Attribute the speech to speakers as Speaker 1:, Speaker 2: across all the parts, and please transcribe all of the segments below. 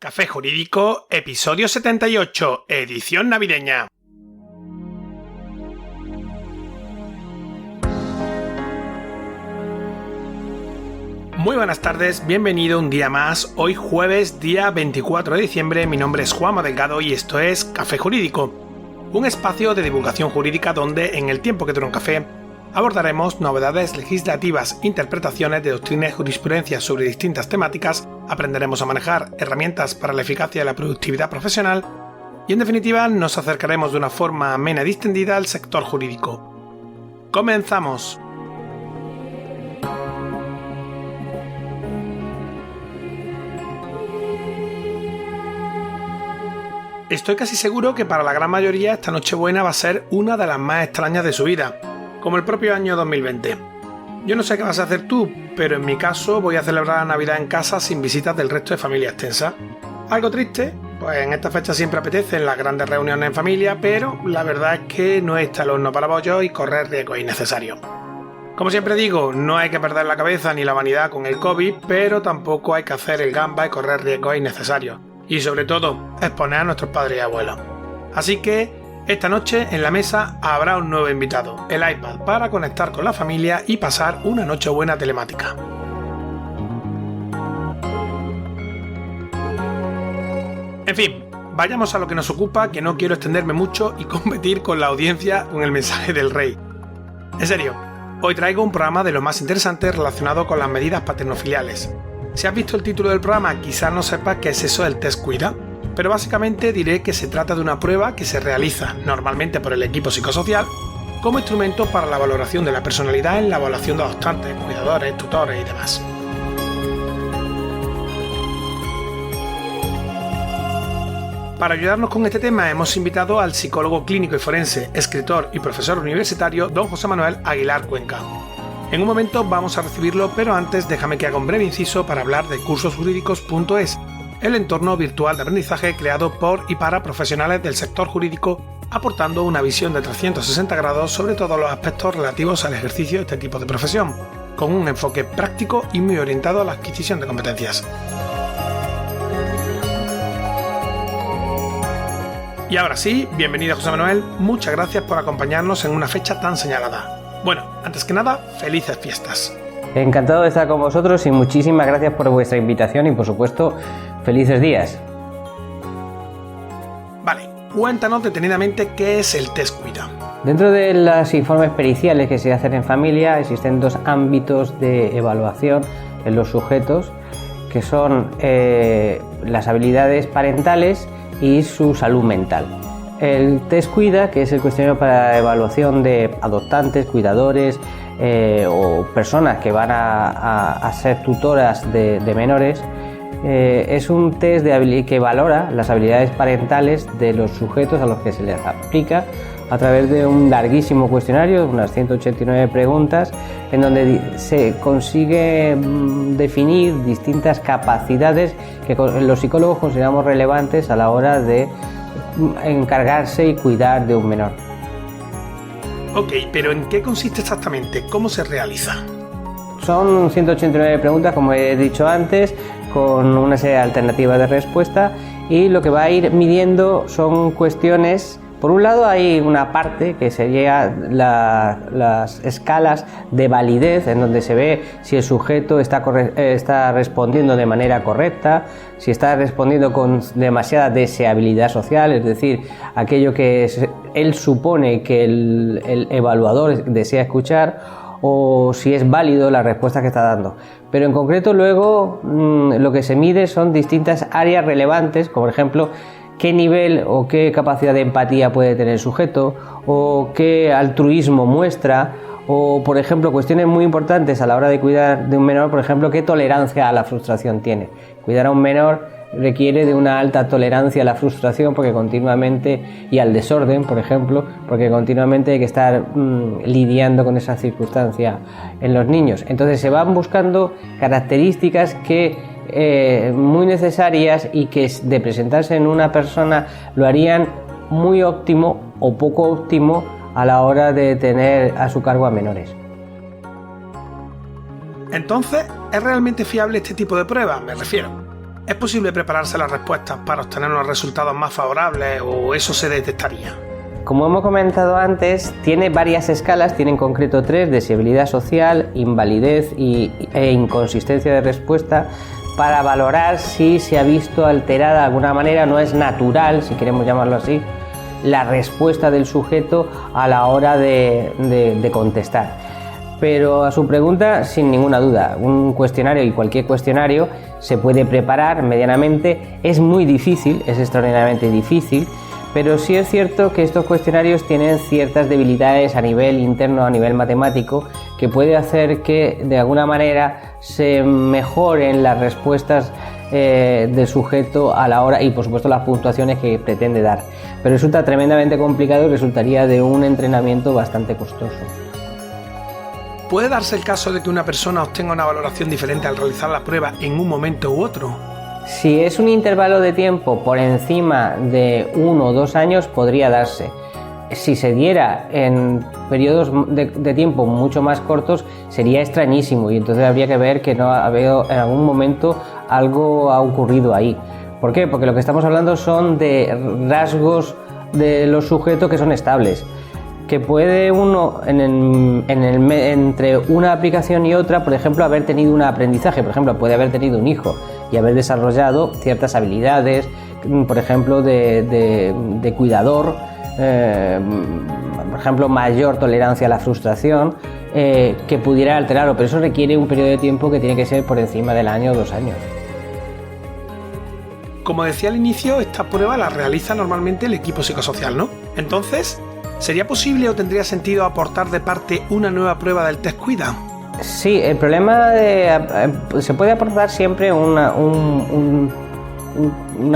Speaker 1: Café Jurídico, episodio 78, edición navideña. Muy buenas tardes, bienvenido un día más. Hoy jueves, día 24 de diciembre, mi nombre es Juanma Delgado y esto es Café Jurídico, un espacio de divulgación jurídica donde, en el tiempo que dura un café, abordaremos novedades legislativas, interpretaciones de doctrina y jurisprudencia sobre distintas temáticas, aprenderemos a manejar herramientas para la eficacia y la productividad profesional y, en definitiva, nos acercaremos de una forma amena y distendida al sector jurídico. ¡Comenzamos! Estoy casi seguro que para la gran mayoría esta Nochebuena va a ser una de las más extrañas de su vida, como el propio año 2020. Yo no sé qué vas a hacer tú, pero en mi caso voy a celebrar la Navidad en casa sin visitas del resto de familia extensa. Algo triste, pues en esta fecha siempre apetecen las grandes reuniones en familia, pero la verdad es que no está el horno para bollos y correr riesgos innecesarios. Como siempre digo, no hay que perder la cabeza ni la vanidad con el COVID, pero tampoco hay que hacer el gamba y correr riesgos innecesarios. Y sobre todo, exponer a nuestros padres y abuelos. Así que, esta noche en la mesa habrá un nuevo invitado, el iPad, para conectar con la familia y pasar una Nochebuena telemática. En fin, vayamos a lo que nos ocupa, que no quiero extenderme mucho y competir con la audiencia con el mensaje del rey. En serio, hoy traigo un programa de lo más interesante relacionado con las medidas paternofiliales. Si has visto el título del programa, quizás no sepas qué es eso del test Cuida, pero básicamente diré que se trata de una prueba que se realiza, normalmente por el equipo psicosocial, como instrumento para la valoración de la personalidad en la evaluación de adoptantes, cuidadores, tutores y demás. Para ayudarnos con este tema hemos invitado al psicólogo clínico y forense, escritor y profesor universitario don José Manuel Aguilar Cuenca. En un momento vamos a recibirlo, pero antes déjame que haga un breve inciso para hablar de cursosjurídicos.es, el entorno virtual de aprendizaje creado por y para profesionales del sector jurídico, aportando una visión de 360 grados sobre todos los aspectos relativos al ejercicio de este tipo de profesión, con un enfoque práctico y muy orientado a la adquisición de competencias. Y ahora sí, bienvenido José Manuel, muchas gracias por acompañarnos en una fecha tan señalada. Bueno, antes que nada, felices fiestas.
Speaker 2: Encantado de estar con vosotros y muchísimas gracias por vuestra invitación y, por supuesto, felices días.
Speaker 1: Vale, cuéntanos detenidamente qué es el test Cuida.
Speaker 2: Dentro de los informes periciales que se hacen en familia existen dos ámbitos de evaluación en los sujetos, que son las habilidades parentales y su salud mental. El test Cuida, que es el cuestionario para la evaluación de adoptantes, cuidadores o personas que van a ser tutoras de menores, es un test que valora las habilidades parentales de los sujetos a los que se les aplica a través de un larguísimo cuestionario, unas 189 preguntas, en donde se consigue definir distintas capacidades que los psicólogos consideramos relevantes a la hora de encargarse y cuidar de un menor.
Speaker 1: Ok, pero ¿en qué consiste exactamente? ¿Cómo se realiza?
Speaker 2: Son 189 preguntas, como he dicho antes, con una serie de alternativas de respuesta, y lo que va a ir midiendo son cuestiones. Por un lado hay una parte que sería las escalas de validez, en donde se ve si el sujeto está respondiendo de manera correcta, si está respondiendo con demasiada deseabilidad social, es decir, aquello que él supone que el evaluador desea escuchar, o si es válido la respuesta que está dando. Pero en concreto luego lo que se mide son distintas áreas relevantes, como por ejemplo qué nivel o qué capacidad de empatía puede tener el sujeto, o qué altruismo muestra, o por ejemplo cuestiones muy importantes a la hora de cuidar de un menor, por ejemplo, qué tolerancia a la frustración tiene. Cuidar a un menor requiere de una alta tolerancia a la frustración, porque continuamente, y al desorden, por ejemplo, porque continuamente hay que estar lidiando con esa circunstancia en los niños. Entonces se van buscando características que muy necesarias y que de presentarse en una persona lo harían muy óptimo o poco óptimo a la hora de tener a su cargo a menores.
Speaker 1: Entonces, ¿es realmente fiable este tipo de pruebas? Me refiero. ¿Es posible prepararse las respuestas para obtener unos resultados más favorables o eso se detectaría?
Speaker 2: Como hemos comentado antes, tiene varias escalas, tiene en concreto 3: deseabilidad social, invalidez e inconsistencia de respuesta, para valorar si se ha visto alterada de alguna manera, no es natural, si queremos llamarlo así, la respuesta del sujeto a la hora de contestar. Pero a su pregunta, sin ninguna duda, un cuestionario y cualquier cuestionario se puede preparar medianamente. Es muy difícil, es extraordinariamente difícil, pero sí es cierto que estos cuestionarios tienen ciertas debilidades a nivel interno, a nivel matemático, que puede hacer que de alguna manera se mejoren las respuestas del sujeto a la hora, y por supuesto las puntuaciones que pretende dar. Pero resulta tremendamente complicado y resultaría de un entrenamiento bastante costoso.
Speaker 1: ¿Puede darse el caso de que una persona obtenga una valoración diferente al realizar la prueba en un momento u otro?
Speaker 2: Si es un intervalo de tiempo por encima de 1 o 2 años, podría darse. Si se diera en periodos de tiempo mucho más cortos, sería extrañísimo, y entonces habría que ver que no ha habido en algún momento algo ha ocurrido ahí. ¿Por qué? Porque lo que estamos hablando son de rasgos de los sujetos que son estables. Que puede uno entre una aplicación y otra, por ejemplo, haber tenido un aprendizaje, por ejemplo, puede haber tenido un hijo y haber desarrollado ciertas habilidades, por ejemplo, de cuidador, por ejemplo, mayor tolerancia a la frustración, que pudiera alterarlo, pero eso requiere un periodo de tiempo que tiene que ser por encima del año o 2 años.
Speaker 1: Como decía al inicio, esta prueba la realiza normalmente el equipo psicosocial, ¿no? Entonces, ¿sería posible o tendría sentido aportar de parte una nueva prueba del test Cuida?
Speaker 2: Sí, el problema se puede aportar siempre una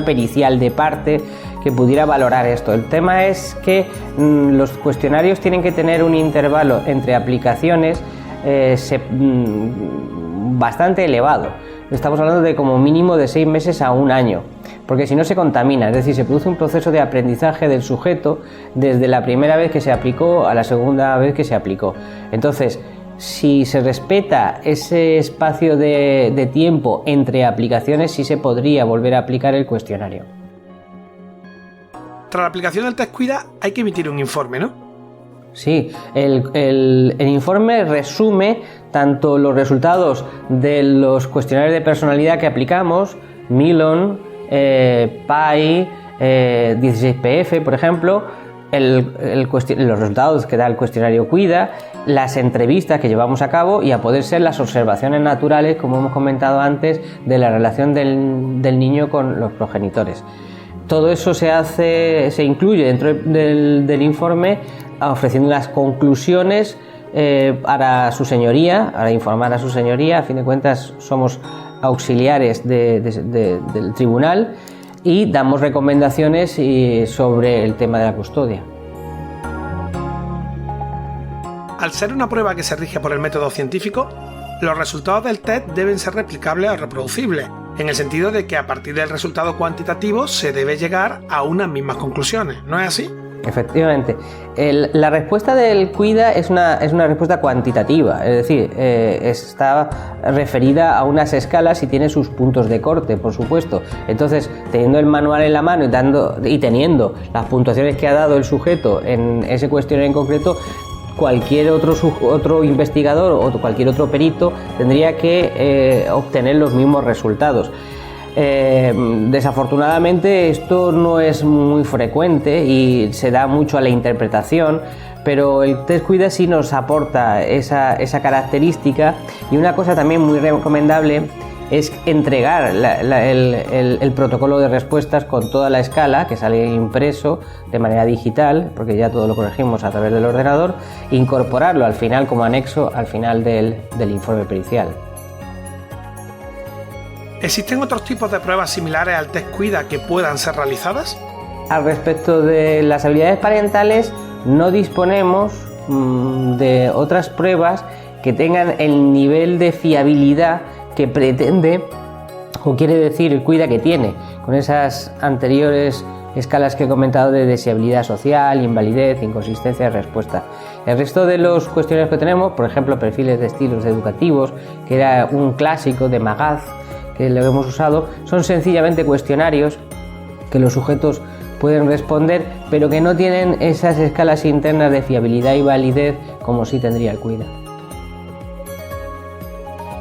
Speaker 2: pericial de parte que pudiera valorar esto. El tema es que los cuestionarios tienen que tener un intervalo entre aplicaciones bastante elevado. Estamos hablando de como mínimo de 6 meses a 1 año, porque si no se contamina, es decir, se produce un proceso de aprendizaje del sujeto desde la primera vez que se aplicó a la segunda vez que se aplicó. Entonces, si se respeta ese espacio de tiempo entre aplicaciones, sí se podría volver a aplicar el cuestionario.
Speaker 1: Tras la aplicación del test Cuida hay que emitir un informe, ¿no?
Speaker 2: Sí, el informe resume tanto los resultados de los cuestionarios de personalidad que aplicamos, Milon, PAI, 16PF, por ejemplo, los resultados que da el cuestionario Cuida, las entrevistas que llevamos a cabo y, a poder ser, las observaciones naturales, como hemos comentado antes, de la relación del niño con los progenitores. Todo eso se incluye dentro del informe, ofreciendo las conclusiones para su señoría, para informar a su señoría. A fin de cuentas, somos auxiliares del tribunal y damos recomendaciones sobre el tema de la custodia.
Speaker 1: Al ser una prueba que se rige por el método científico, los resultados del test deben ser replicables o reproducibles, en el sentido de que a partir del resultado cuantitativo se debe llegar a unas mismas conclusiones, ¿no es así?
Speaker 2: Efectivamente. La respuesta del Cuida es una respuesta cuantitativa, es decir, está referida a unas escalas y tiene sus puntos de corte, por supuesto. Entonces, teniendo el manual en la mano y teniendo las puntuaciones que ha dado el sujeto en ese cuestionario en concreto, cualquier otro investigador o cualquier otro perito tendría que obtener los mismos resultados. Desafortunadamente esto no es muy frecuente y se da mucho a la interpretación, pero el test Cuida sí nos aporta esa característica. Y una cosa también muy recomendable es entregar el protocolo de respuestas con toda la escala, que sale impreso de manera digital, porque ya todo lo corregimos a través del ordenador, e incorporarlo al final como anexo al final del informe pericial.
Speaker 1: ¿Existen otros tipos de pruebas similares al test Cuida que puedan ser realizadas?
Speaker 2: Al respecto de las habilidades parentales, no disponemos de otras pruebas que tengan el nivel de fiabilidad que pretende o quiere decir el Cuida que tiene, con esas anteriores escalas que he comentado de deseabilidad social, invalidez, inconsistencia de respuesta. El resto de los cuestionarios que tenemos, por ejemplo, perfiles de estilos educativos, que era un clásico de Magaz, que lo hemos usado, son sencillamente cuestionarios que los sujetos pueden responder, pero que no tienen esas escalas internas de fiabilidad y validez como sí tendría el Cuida.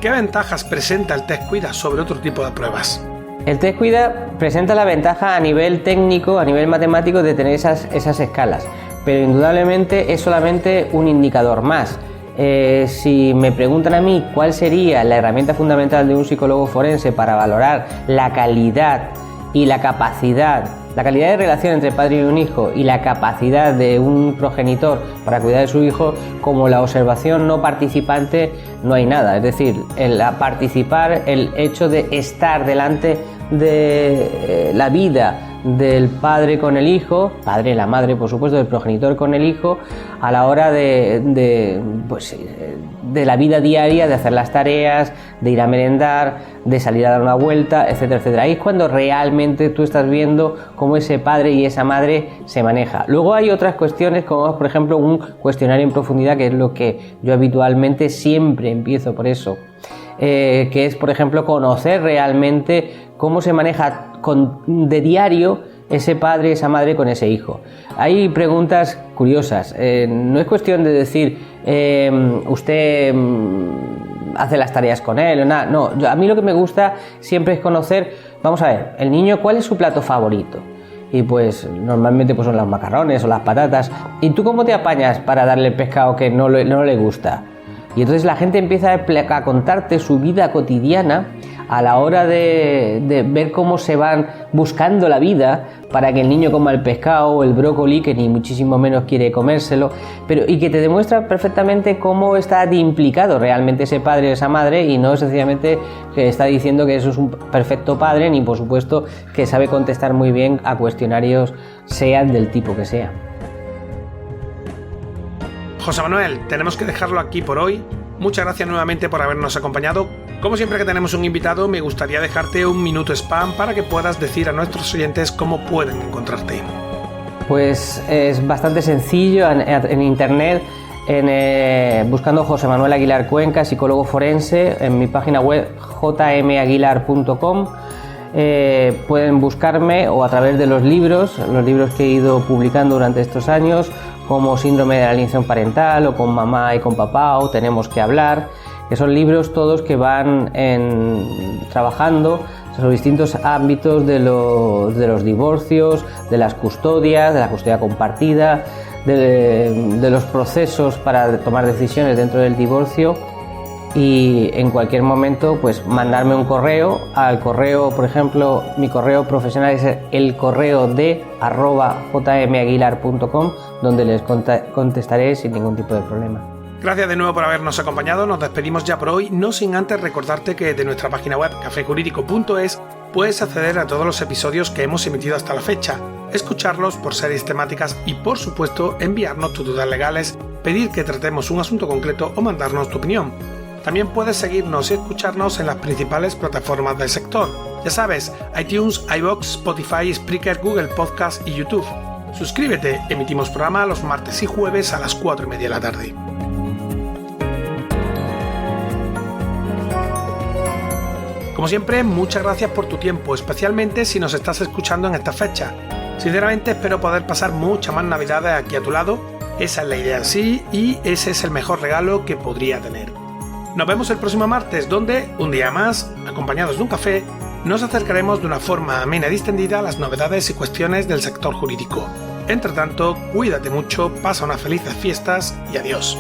Speaker 1: ¿Qué ventajas presenta el test Cuida sobre otro tipo de pruebas?
Speaker 2: El test Cuida presenta la ventaja a nivel técnico, a nivel matemático, de tener esas escalas, pero indudablemente es solamente un indicador más. Si me preguntan a mí cuál sería la herramienta fundamental de un psicólogo forense para valorar la calidad y la capacidad de relación entre padre y un hijo y la capacidad de un progenitor para cuidar de su hijo, como la observación no participante, no hay nada. Es decir, el participar, el hecho de estar delante de la vida del padre con el hijo, padre, la madre, por supuesto, del progenitor con el hijo, a la hora de la vida diaria, de hacer las tareas, de ir a merendar, de salir a dar una vuelta, etcétera, etcétera. Ahí es cuando realmente tú estás viendo cómo ese padre y esa madre se maneja. Luego hay otras cuestiones, como por ejemplo un cuestionario en profundidad, que es lo que yo habitualmente siempre empiezo por eso. Que es, por ejemplo, conocer realmente cómo se maneja de diario ese padre, esa madre con ese hijo. Hay preguntas curiosas. No es cuestión de decir usted hace las tareas con él o nada. No, a mí lo que me gusta siempre es conocer, vamos a ver, el niño, ¿cuál es su plato favorito? Y pues normalmente pues son los macarrones o las patatas. ¿Y tú cómo te apañas para darle el pescado que no le gusta? Y entonces la gente empieza a contarte su vida cotidiana a la hora de ver cómo se van buscando la vida para que el niño coma el pescado o el brócoli, que ni muchísimo menos quiere comérselo, y que te demuestra perfectamente cómo está implicado realmente ese padre o esa madre, y no sencillamente que está diciendo que eso es un perfecto padre, ni por supuesto que sabe contestar muy bien a cuestionarios, sean del tipo que sea.
Speaker 1: José Manuel, tenemos que dejarlo aquí por hoy. Muchas gracias nuevamente por habernos acompañado. Como siempre que tenemos un invitado, me gustaría dejarte un minuto spam para que puedas decir a nuestros oyentes cómo pueden encontrarte.
Speaker 2: Pues es bastante sencillo en internet, buscando José Manuel Aguilar Cuenca, psicólogo forense, en mi página web jmaguilar.com. Pueden buscarme, o a través de los libros que he ido publicando durante estos años, como Síndrome de la alienación parental, o Con mamá y con papá, o Tenemos que hablar, que son libros todos que van trabajando sobre distintos ámbitos de los divorcios, de las custodias, de la custodia compartida, de los procesos para tomar decisiones dentro del divorcio. Y en cualquier momento pues mandarme un correo al correo, por ejemplo, mi correo profesional es el correo de @jmaguilar.com, donde les contestaré sin ningún tipo de problema.
Speaker 1: Gracias de nuevo por habernos acompañado. Nos despedimos ya por hoy, no sin antes recordarte que de nuestra página web cafejurídico.es puedes acceder a todos los episodios que hemos emitido hasta la fecha, escucharlos por series temáticas y, por supuesto, enviarnos tus dudas legales, pedir que tratemos un asunto concreto o mandarnos tu opinión. También puedes seguirnos y escucharnos en las principales plataformas del sector. Ya sabes, iTunes, iVoox, Spotify, Spreaker, Google Podcast y YouTube. Suscríbete, emitimos programa los martes y jueves a las 4:30 de la tarde. Como siempre, muchas gracias por tu tiempo, especialmente si nos estás escuchando en esta fecha. Sinceramente espero poder pasar muchas más navidades aquí a tu lado. Esa es la idea en sí y ese es el mejor regalo que podría tener. Nos vemos el próximo martes, donde, un día más, acompañados de un café, nos acercaremos de una forma amena y distendida a las novedades y cuestiones del sector jurídico. Entre tanto, cuídate mucho, pasa unas felices fiestas y adiós.